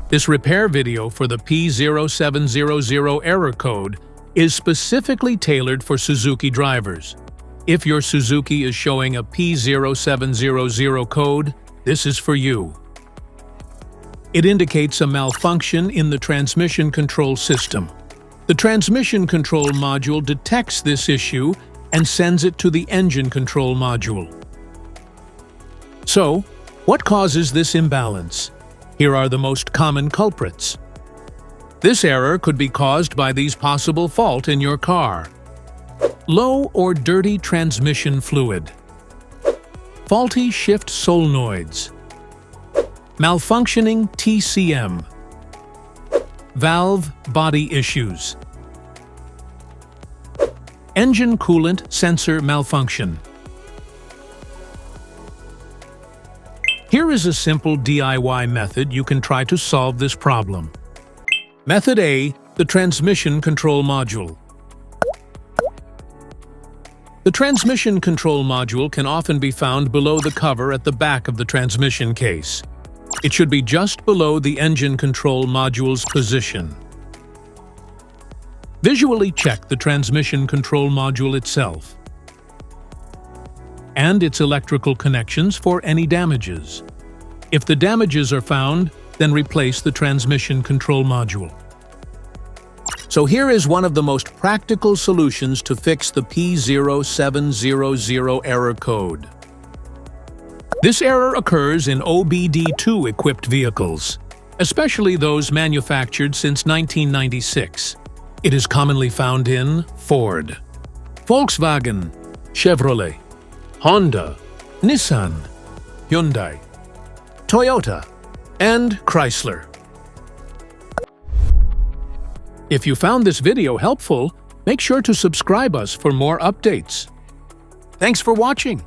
This repair video for the P0700 error code is specifically tailored for Suzuki drivers. If your Suzuki is showing a P0700 code, this is for you. It indicates a malfunction in the transmission control system. The transmission control module detects this issue and sends it to the engine control module. So, what causes this imbalance? Here are the most common culprits. This error could be caused by these possible faults in your car. Low or dirty transmission fluid. Faulty shift solenoids. Malfunctioning TCM. Valve body issues. Engine coolant sensor malfunction. Here is a simple DIY method you can try to solve this problem. Method A, the transmission control module. The transmission control module can often be found below the cover at the back of the transmission case. It should be just below the engine control module's position. Visually check the transmission control module itself and its electrical connections for any damages. If the damages are found, then replace the transmission control module. So here is one of the most practical solutions to fix the P0700 error code. This error occurs in OBD2 equipped vehicles, especially those manufactured since 1996. It is commonly found in Ford, Volkswagen, Chevrolet, Honda, Nissan, Hyundai, Toyota, and Chrysler. If you found this video helpful, make sure to subscribe us for more updates. Thanks for watching.